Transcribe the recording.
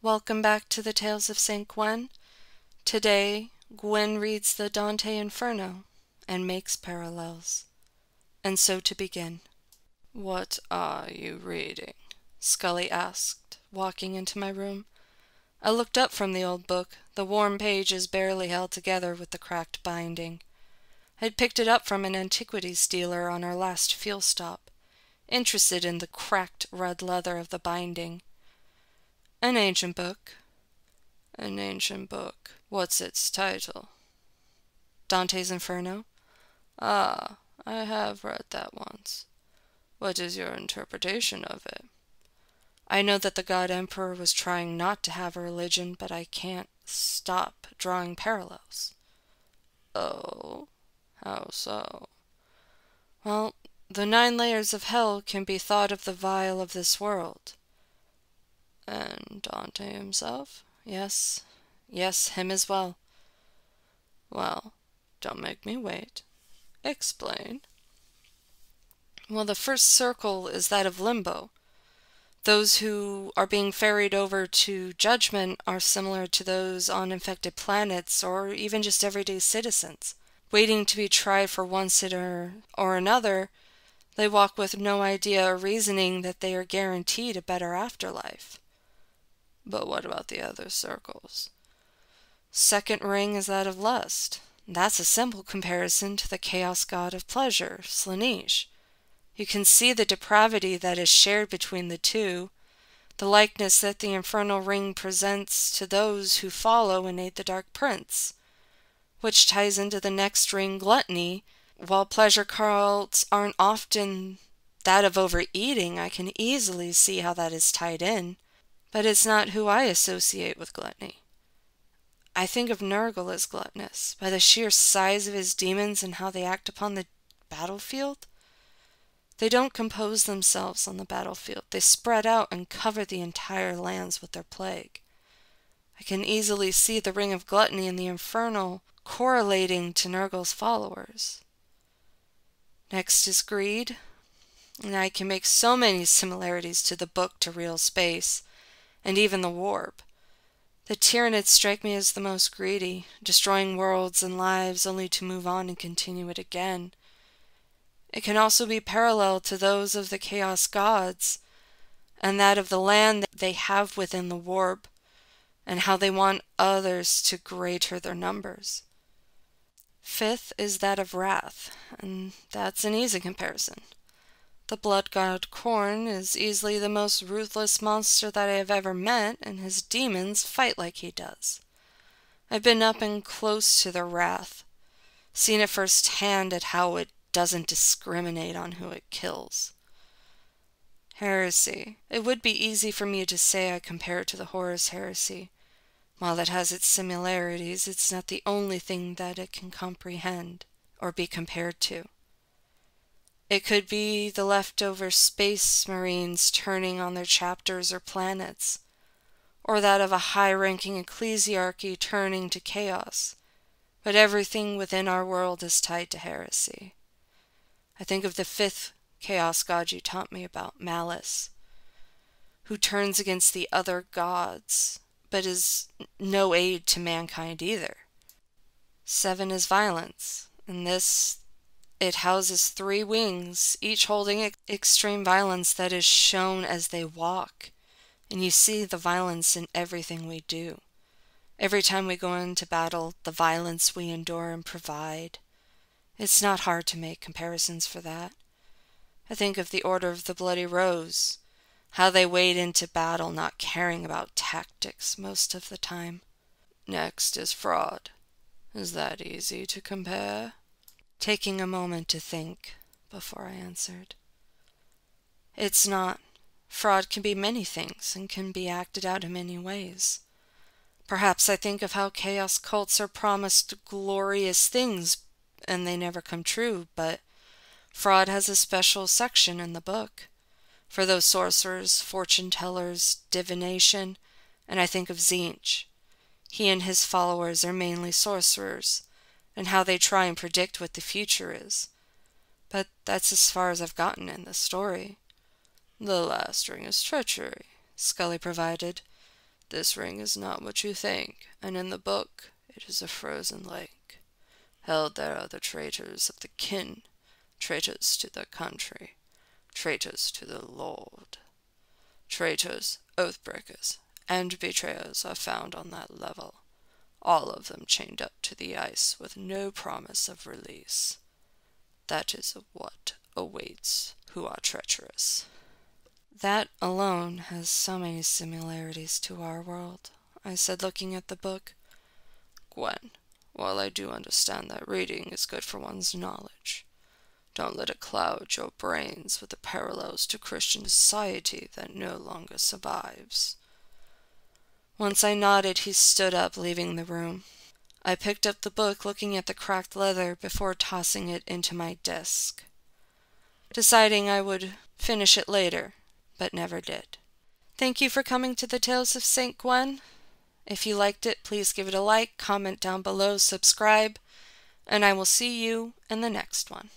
Welcome back to the Tales of St. Gwen. Today, Gwen reads the Dante Inferno and makes parallels. And so to begin. "What are you reading?" Scully asked, walking into my room. I looked up from the old book, the warm pages barely held together with the cracked binding. I'd picked it up from an antiquities dealer on our last fuel stop, interested in the cracked red leather of the binding. "An ancient book." "An ancient book. What's its title?" "Dante's Inferno." "Ah, I have read that once. What is your interpretation of it?" "I know that the God Emperor was trying not to have a religion, but I can't stop drawing parallels." "Oh, how so?" "Well, the 9 layers of hell can be thought of the vial of this world." "And Dante himself?" Yes, him as well." "Well, don't make me wait. Explain." "Well, the first circle is that of limbo. Those who are being ferried over to judgment are similar to those on infected planets or even just everyday citizens. Waiting to be tried for one sin or another, they walk with no idea or reasoning that they are guaranteed a better afterlife." "But what about the other circles?" "Second ring is that of lust. That's a simple comparison to the chaos god of pleasure, Slaanesh. You can see the depravity that is shared between the two, the likeness that the infernal ring presents to those who follow and aid the Dark Prince, which ties into the next ring, gluttony. While pleasure cults aren't often that of overeating, I can easily see how that is tied in. But it's not who I associate with gluttony. I think of Nurgle as gluttonous, by the sheer size of his demons and how they act upon the battlefield. They don't compose themselves on the battlefield. They spread out and cover the entire lands with their plague. I can easily see the ring of gluttony and the infernal correlating to Nurgle's followers. Next is greed, and I can make so many similarities to the book to real space, and even the warp. The Tyranids strike me as the most greedy, destroying worlds and lives only to move on and continue it again. It can also be parallel to those of the Chaos Gods, and that of the land that they have within the warp, and how they want others to greater their numbers. Fifth is that of wrath, and that's an easy comparison. The blood god Khorne is easily the most ruthless monster that I have ever met, and his demons fight like he does. I've been up and close to their wrath, seen it firsthand at how it doesn't discriminate on who it kills. Heresy. It would be easy for me to say I compare it to the Horus Heresy. While it has its similarities, it's not the only thing that it can comprehend or be compared to. It could be the leftover space marines turning on their chapters or planets, or that of a high-ranking ecclesiarchy turning to chaos. But everything within our world is tied to heresy. I think of the 5th chaos god you taught me about, Malice, who turns against the other gods, but is no aid to mankind either. 7 is violence, and it houses 3 wings, each holding extreme violence that is shown as they walk, and you see the violence in everything we do. Every time we go into battle, the violence we endure and provide. It's not hard to make comparisons for that. I think of the Order of the Bloody Rose, how they wade into battle not caring about tactics most of the time. Next is fraud. Is that easy to compare? Taking a moment to think before I answered. It's not. Fraud can be many things and can be acted out in many ways. Perhaps I think of how chaos cults are promised glorious things and they never come true, but fraud has a special section in the book for those sorcerers, fortune tellers, divination, and I think of Tzeentch. He and his followers are mainly sorcerers, and how they try and predict what the future is. But that's as far as I've gotten in the story. The last ring is treachery, Scully provided. This ring is not what you think, and in the book it is a frozen lake. Held there are the traitors of the kin, traitors to their country, traitors to the Lord. Traitors, oath-breakers, and betrayers are found on that level, all of them chained up to the ice with no promise of release. That is what awaits who are treacherous. That alone has so many similarities to our world, I said, looking at the book. Gwen, while I do understand that reading is good for one's knowledge, don't let it cloud your brains with the parallels to Christian society that no longer survives. Once I nodded, he stood up, leaving the room. I picked up the book, looking at the cracked leather before tossing it into my desk, deciding I would finish it later, but never did. Thank you for coming to the Tales of St. Gwen. If you liked it, please give it a like, comment down below, subscribe, and I will see you in the next one.